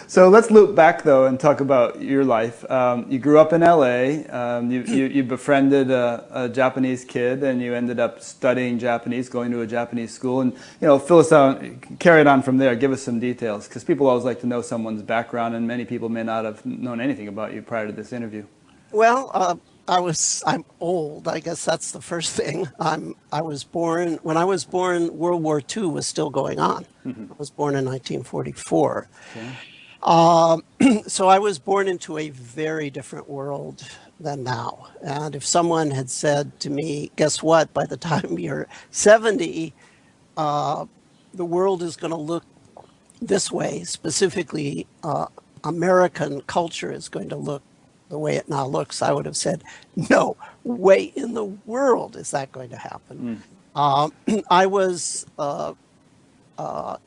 So let's loop back though and talk about your life. You grew up in LA. You befriended a Japanese kid, and you ended up studying Japanese, going to a Japanese school, and fill us out, carry it on from there. Give us some details, because people always like to know someone's background, and many people may not have known anything about you prior to this interview. Well, I'm old. I guess that's the first thing. I was born, when I was born, World War II was still going on. I was born in 1944. Okay. So I was born into a very different world than now. And if someone had said to me, guess what, by the time you're 70, the world is going to look this way, specifically American culture is going to look the way it now looks, I would have said, no way in the world is that going to happen. I was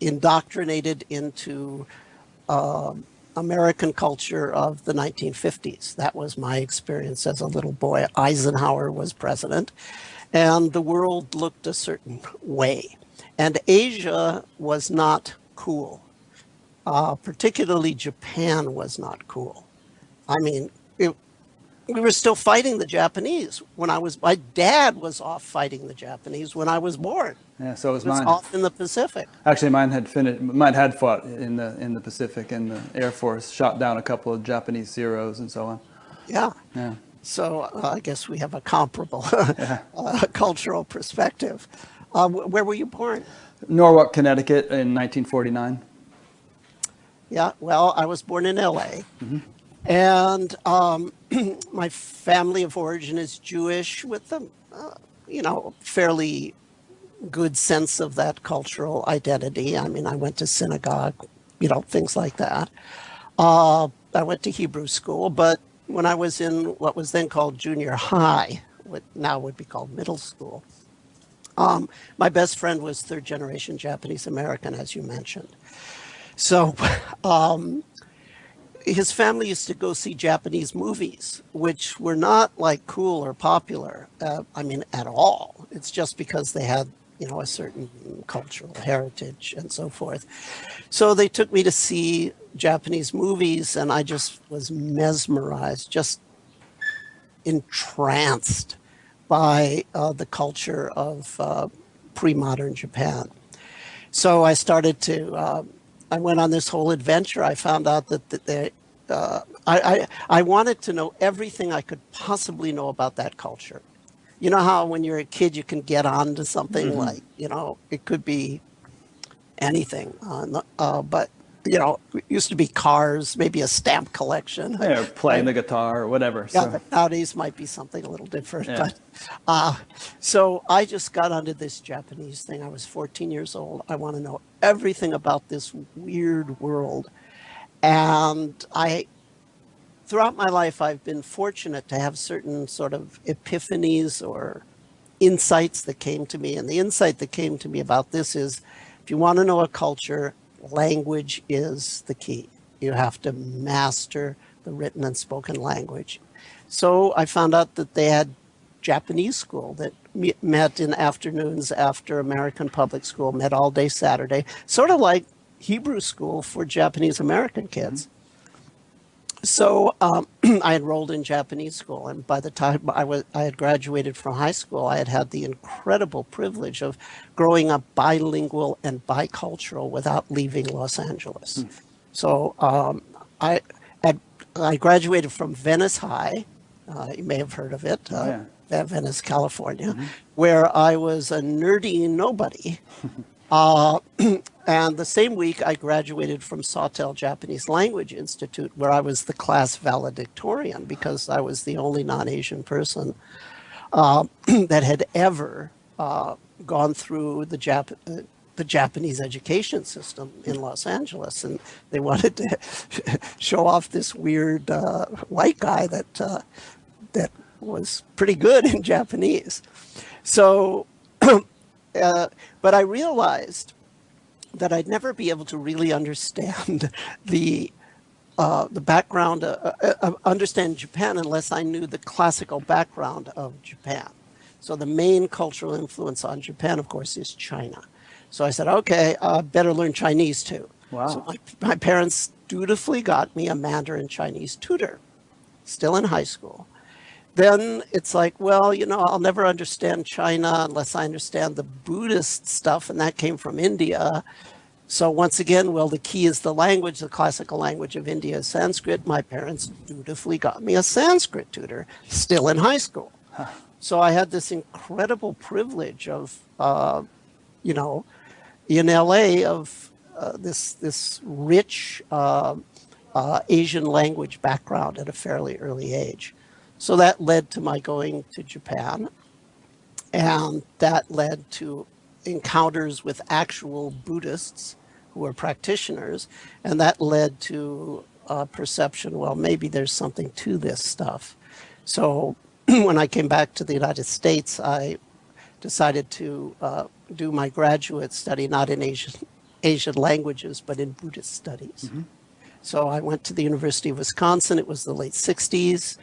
indoctrinated into American culture of the 1950s. That was my experience as a little boy. Eisenhower was president, and the world looked a certain way. And Asia was not cool. Particularly Japan was not cool. I mean, we were still fighting the Japanese when my dad was off fighting the Japanese when I was born. Yeah, so was It was mine. off in the Pacific. Actually, mine had fought in the Pacific, and the Air Force shot down a couple of Japanese Zeros and so on. Yeah. Yeah. So I guess we have a comparable Yeah. cultural perspective. Where were you born? Norwalk, Connecticut in 1949. Yeah, well, I was born in LA. And my family of origin is Jewish with a, fairly good sense of that cultural identity. I mean, I went to synagogue, things like that. I went to Hebrew school, but when I was in what was then called junior high, what now would be called middle school, my best friend was third generation Japanese American, as you mentioned. So his family used to go see Japanese movies, which were not like cool or popular, at all. It's just because they had, a certain cultural heritage and so forth. So they took me to see Japanese movies, and I just was mesmerized, just entranced by the culture of pre-modern Japan. So I started to, I went on this whole adventure. I found out that I wanted to know everything I could possibly know about that culture. You know how when you're a kid you can get on to something like, it could be anything. But, it used to be cars, maybe a stamp collection. Yeah, or playing the guitar or whatever. Yeah, So. but nowadays might be something a little different. Yeah. But so I just got onto this Japanese thing. I was 14 years old. I want to know everything about this weird world. And throughout my life, I've been fortunate to have certain sort of epiphanies or insights that came to me. And the insight that came to me about this is, if you want to know a culture, language is the key. You have to master the written and spoken language. So I found out that they had Japanese school that met in afternoons after American public school, met all day Saturday, sort of like Hebrew school for Japanese American kids. So I enrolled in Japanese school, and by the time I had graduated from high school, I had had the incredible privilege of growing up bilingual and bicultural without leaving Los Angeles. So I graduated from Venice High. You may have heard of it, Venice, California, where I was a nerdy nobody. And the same week, I graduated from Sawtell Japanese Language Institute, where I was the class valedictorian because I was the only non-Asian person that had ever gone through the Japanese education system in Los Angeles. And they wanted to show off this weird white guy that was pretty good in Japanese. So, but I realized that I'd never be able to really understand the background, understand Japan unless I knew the classical background of Japan. So the main cultural influence on Japan, of course, is China. So I said, okay, I better learn Chinese too. So Wow. my parents dutifully got me a Mandarin Chinese tutor, still in high school. Then it's like, well, I'll never understand China unless I understand the Buddhist stuff, and that came from India. So once again, well, the key is the language. The classical language of India is Sanskrit. My parents dutifully got me a Sanskrit tutor, still in high school. So I had this incredible privilege of, you know, in LA of this rich Asian language background at a fairly early age. So that led to my going to Japan, and that led to encounters with actual Buddhists who were practitioners, and that led to a perception, well, maybe there's something to this stuff. So when I came back to the United States, I decided to do my graduate study not in Asian languages, but in Buddhist studies. Mm-hmm. So I went to the University of Wisconsin. It was the late 60s.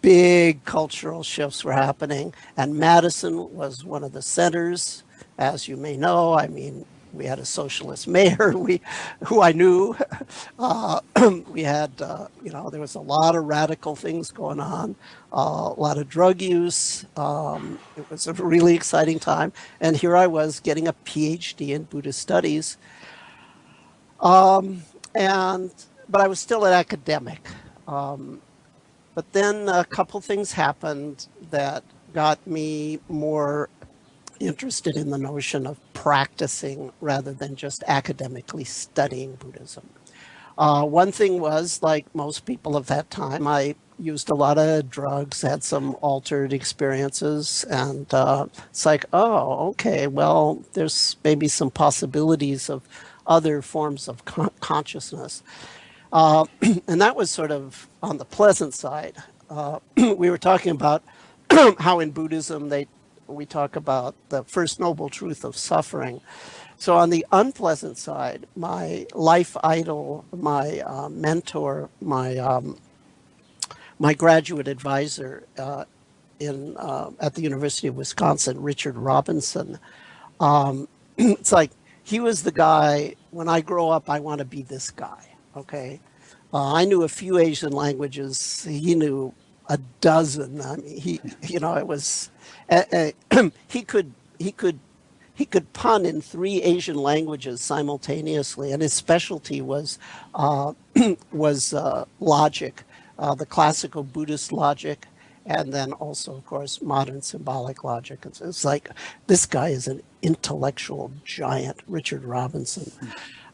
Big cultural shifts were happening, and Madison was one of the centers, as you may know. I mean, we had a socialist mayor who I knew. We had, there was a lot of radical things going on, a lot of drug use. It was a really exciting time. And here I was getting a PhD in Buddhist studies. But I was still an academic. But then a couple things happened that got me more interested in the notion of practicing rather than just academically studying Buddhism. One thing was, like most people of that time, I used a lot of drugs, had some altered experiences, and it's like, oh, okay, well, there's maybe some possibilities of other forms of consciousness. And that was sort of on the pleasant side. We were talking about how in Buddhism we talk about the first noble truth of suffering. So on the unpleasant side, my life idol, my mentor, my graduate advisor at the University of Wisconsin, Richard Robinson, it's like he was the guy. When I grow up, I want to be this guy. Okay, I knew a few Asian languages. He knew a dozen. I mean, it was he could pun in 3 Asian languages simultaneously, and his specialty was logic, the classical Buddhist logic, and then also, of course, modern symbolic logic. It's like this guy is an intellectual giant, Richard Robinson.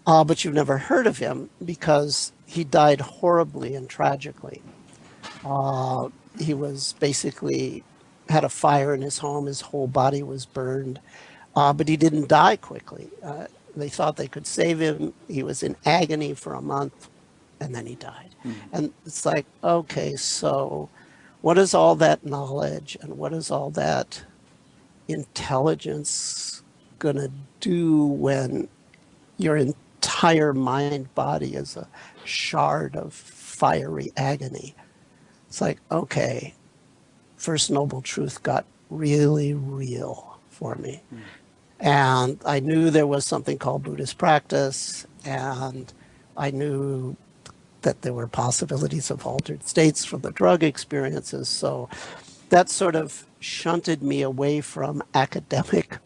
But you've never heard of him because he died horribly and tragically. He was basically had a fire in his home. His whole body was burned, but he didn't die quickly. They thought they could save him. He was in agony for a month, and then he died. Mm-hmm. And it's like, okay, so what is all that knowledge and what is all that intelligence going to do when your entire mind body is a shard of fiery agony? It's like, okay, First Noble Truth got really real for me. Mm. And I knew there was something called Buddhist practice, and I knew that there were possibilities of altered states from the drug experiences. So that sort of shunted me away from academic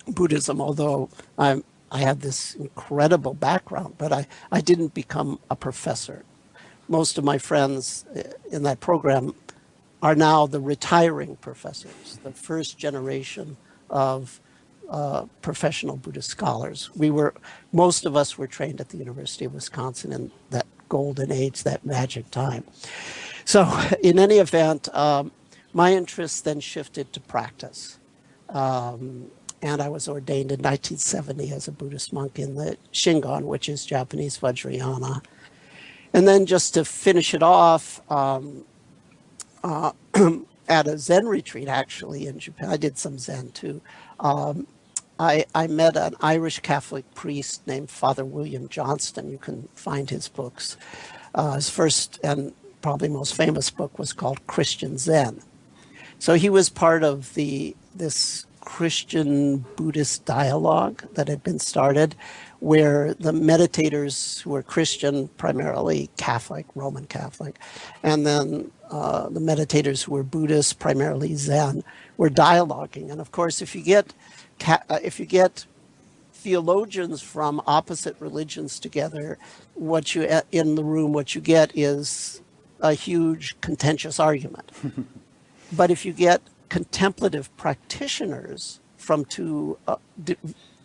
Buddhism, although I had this incredible background, but I didn't become a professor. Most of my friends in that program are now the retiring professors, the first generation of professional Buddhist scholars. Most of us were trained at the University of Wisconsin in that golden age, that magic time. So in any event, my interest then shifted to practice. And I was ordained in 1970 as a Buddhist monk in the Shingon, which is Japanese Vajrayana. And then just to finish it off, at a Zen retreat, actually, in Japan, I did some Zen too. I met an Irish Catholic priest named Father William Johnston. You can find his books. His first and probably most famous book was called Christian Zen. So he was part of this Christian Buddhist dialogue that had been started, where the meditators who were Christian, primarily Catholic, Roman Catholic, and then the meditators who were Buddhist, primarily Zen, were dialoguing. And of course, if you get theologians from opposite religions together, in the room, what you get is a huge contentious argument. But if you get contemplative practitioners from two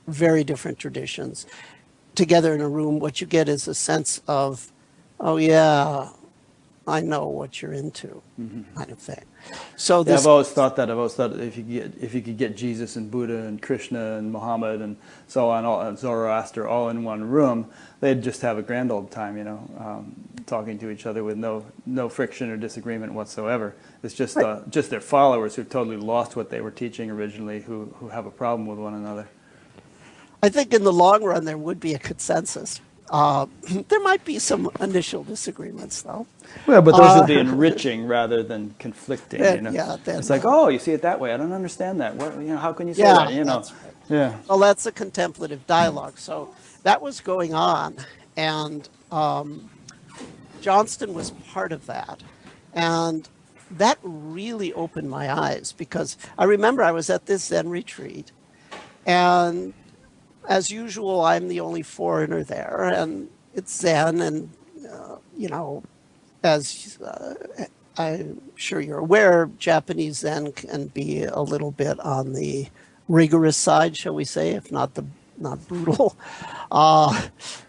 very different traditions together in a room, what you get is a sense of, oh yeah, I know what you're into, kind of thing. So I've always thought that. I've always thought that if you could get Jesus and Buddha and Krishna and Muhammad and so on, and Zoroaster all in one room, they'd just have a grand old time, talking to each other with no friction or disagreement whatsoever. It's just just their followers who've totally lost what they were teaching originally, who have a problem with one another. I think in the long run there would be a consensus. There might be some initial disagreements, though. Well, but those would be enriching rather than conflicting. Yeah, it's like, oh, you see it that way. I don't understand that. What, how can you say that? That's right. Yeah. Well, that's a contemplative dialogue. So that was going on, and Johnston was part of that, and that really opened my eyes, because I remember I was at this Zen retreat, and as usual, I'm the only foreigner there, and it's Zen, and as I'm sure you're aware, Japanese Zen can be a little bit on the rigorous side, shall we say, if not brutal.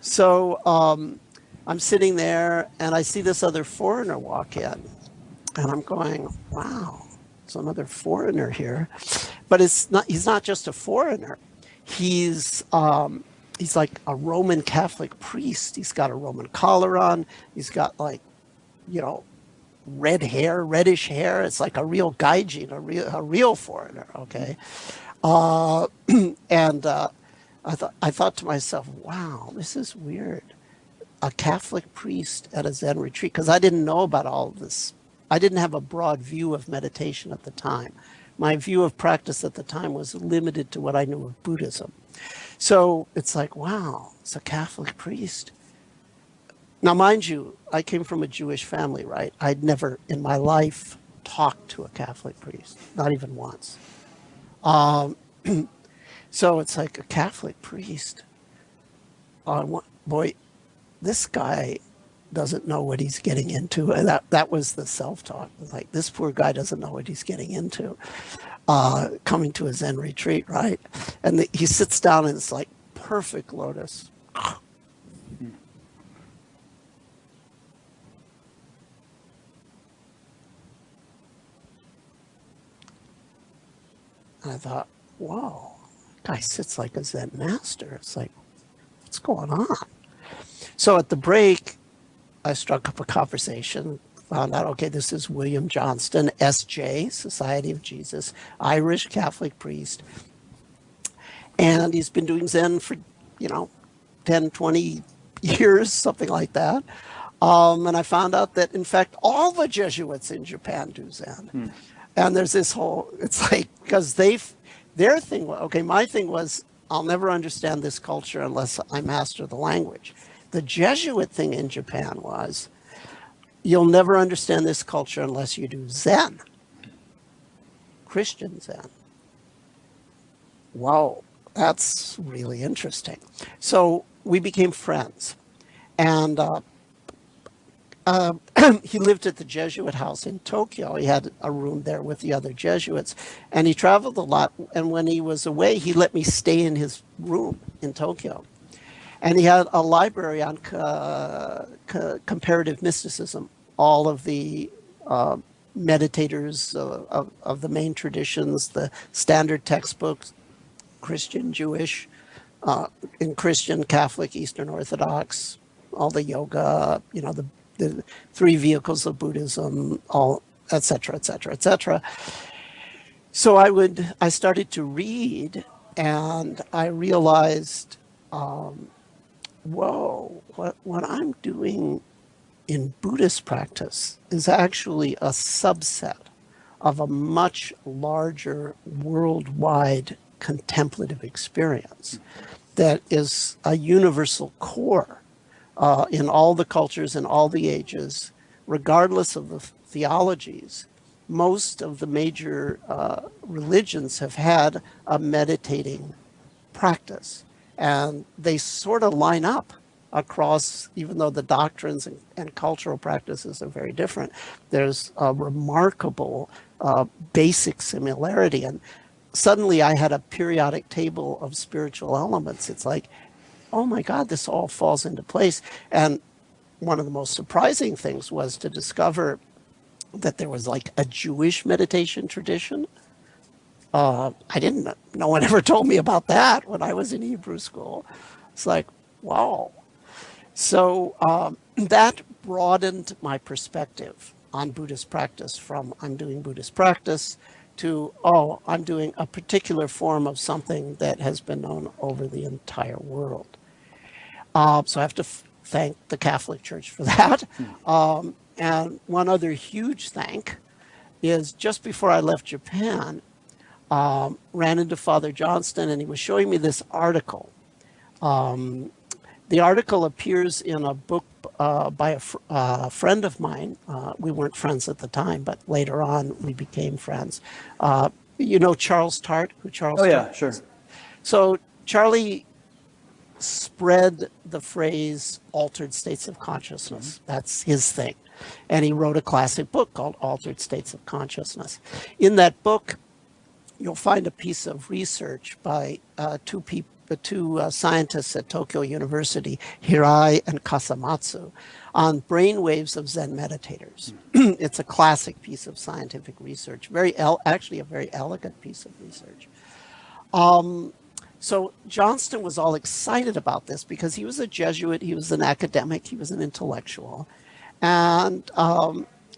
So I'm sitting there, and I see this other foreigner walk in, and I'm going, wow, there's another foreigner here. But he's not just a foreigner. He's like a Roman Catholic priest. He's got a Roman collar on. He's got red hair, reddish hair. It's like a real gaijin, a real foreigner. Okay, and I thought to myself, wow, this is weird. A Catholic priest at a Zen retreat, because I didn't know about all of this. I didn't have a broad view of meditation at the time. My view of practice at the time was limited to what I knew of Buddhism. So it's like, wow, it's a Catholic priest. Now, mind you, I came from a Jewish family, right? I'd never in my life talked to a Catholic priest, not even once. So it's like a Catholic priest. Boy, this guy doesn't know what he's getting into. And that was the self-talk. Like, this poor guy doesn't know what he's getting into, coming to a Zen retreat, right? And he sits down, and it's like perfect lotus. And I thought, whoa, guy sits like a Zen master. It's like, what's going on? So at the break, I struck up a conversation, found out, okay, this is William Johnston, S.J., Society of Jesus, Irish Catholic priest. And he's been doing Zen for, 10, 20 years, something like that. And I found out that, in fact, all the Jesuits in Japan do Zen. And there's this whole, it's like, because their thing, okay, my thing was, I'll never understand this culture unless I master the language. The Jesuit thing in Japan was, you'll never understand this culture unless you do Zen, Christian Zen. Wow, that's really interesting. So we became friends. And he lived at the Jesuit house in Tokyo. He had a room there with the other Jesuits. And he traveled a lot. And when he was away, he let me stay in his room in Tokyo. And he had a library on comparative mysticism, all of the meditators of the main traditions, the standard textbooks, Christian, Jewish, in Christian, Catholic, Eastern Orthodox, all the yoga, the three vehicles of Buddhism, all, et cetera, et cetera, et cetera. So I started to read, and I realized, whoa, what I'm doing in Buddhist practice is actually a subset of a much larger worldwide contemplative experience. that is a universal core in all the cultures and all the ages, regardless of the theologies. Most of the major religions have had a meditating practice, and they sort of line up across, even though the doctrines and cultural practices are very different. There's a remarkable basic similarity, and suddenly I had a periodic table of spiritual elements. It's like, oh my God, this all falls into place. And one of the most surprising things was to discover that there was like a Jewish meditation tradition. I didn't, no one ever told me about that when I was in Hebrew school. It's like, wow. So that broadened my perspective on Buddhist practice from I'm doing Buddhist practice to, oh, I'm doing a particular form of something that has been known over the entire world. So I have to thank the Catholic Church for that. And one other huge thank is just before I left Japan, ran into Father Johnston, and he was showing me this article. The article appears in a book by a friend of mine. We weren't friends at the time, but later on we became friends. You know Charles Tart, who Charles Oh, Tart yeah, sure. is? So Charlie spread the phrase altered states of consciousness. That's his thing. And he wrote a classic book called Altered States of Consciousness. In that book, you'll find a piece of research by two scientists at Tokyo University, Hirai and Kasamatsu, on brain waves of Zen meditators. It's a classic piece of scientific research, actually a very elegant piece of research. So Johnston was all excited about this because he was a Jesuit, he was an academic, he was an intellectual. And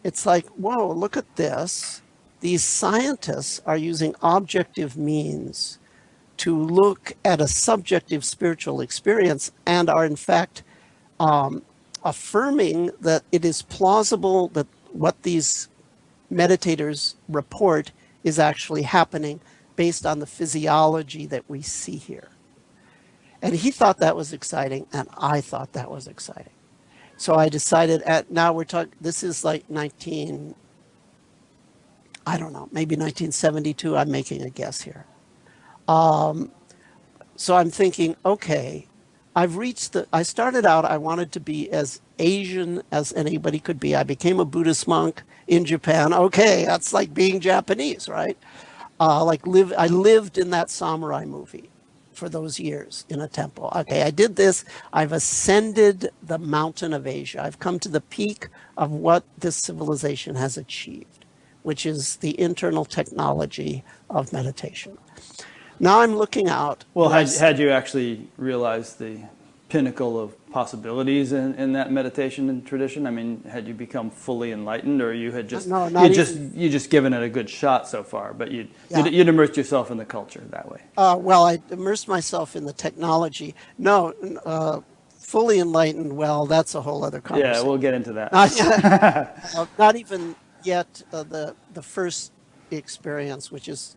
it's like, whoa, look at this. These scientists are using objective means to look at a subjective spiritual experience and are in fact affirming that it is plausible that what these meditators report is actually happening based on the physiology that we see here. And he thought that was exciting, and I thought that was exciting. So I decided now we're talking, this is like maybe 1972, I'm making a guess here. So I'm thinking, okay, I started out, I wanted to be as Asian as anybody could be. I became a Buddhist monk in Japan. Okay, that's like being Japanese, right? I lived in that samurai movie for those years in a temple. Okay, I did this. I've ascended the mountain of Asia. I've come to the peak of what this civilization has achieved, which is the internal technology of meditation. Now I'm looking out. Well, had you actually realized the pinnacle of possibilities in that meditation and tradition? I mean, had you become fully enlightened, or you had just you just given it a good shot so far, but you'd immersed yourself in the culture that way? Well, I immersed myself in the technology. No, fully enlightened. Well, that's a whole other conversation. Yeah, we'll get into that. Not even yet the first experience, which is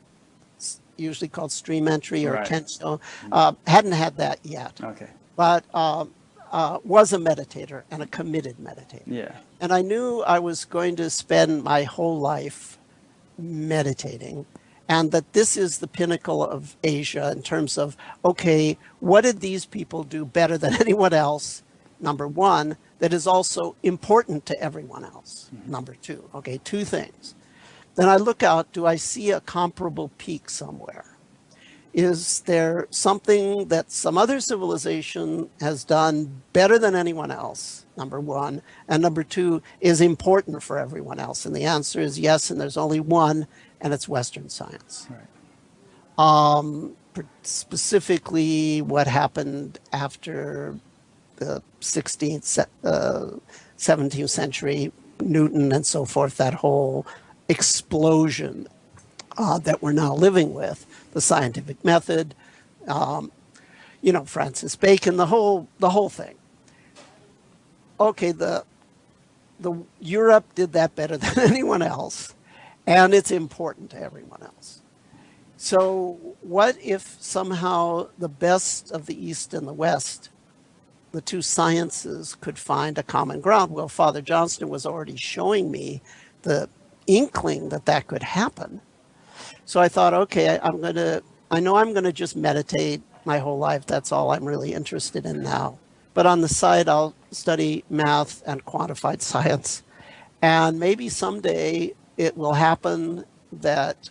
usually called stream entry or kensho, hadn't had that yet. Okay. But was a meditator and a committed meditator. Yeah. And I knew I was going to spend my whole life meditating, and that this is the pinnacle of Asia in terms of, okay, what did these people do better than anyone else? Number one, that is also important to everyone else. Mm-hmm. Number two, okay, two things. Then I look out, do I see a comparable peak somewhere? Is there something that some other civilization has done better than anyone else, number one? And number two, is important for everyone else? And the answer is yes, and there's only one, and it's Western science. Right. Specifically, what happened after the 16th, 17th century, Newton and so forth, that whole explosion that we're now living with, the scientific method, Francis Bacon, the whole thing. Okay, the Europe did that better than anyone else, and it's important to everyone else. So, what if somehow the best of the East and the West, the two sciences, could find a common ground? Well, Father Johnston was already showing me the inkling that that could happen. So I thought, okay, I know I'm going to just meditate my whole life. That's all I'm really interested in now. But on the side, I'll study math and quantified science. And maybe someday it will happen that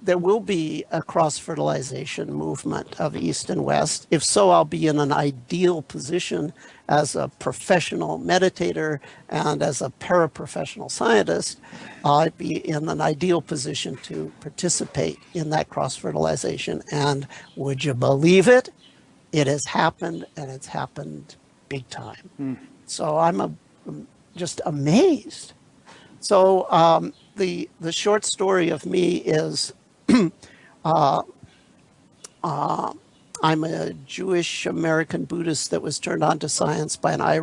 there will be a cross-fertilization movement of East and West. If so, I'll be in an ideal position as a professional meditator and as a paraprofessional scientist. I'd be in an ideal position to participate in that cross-fertilization. And would you believe it? It has happened, and it's happened big time. So I'm just amazed. So the short story of me is I'm a Jewish American Buddhist that was turned on to science by an Irish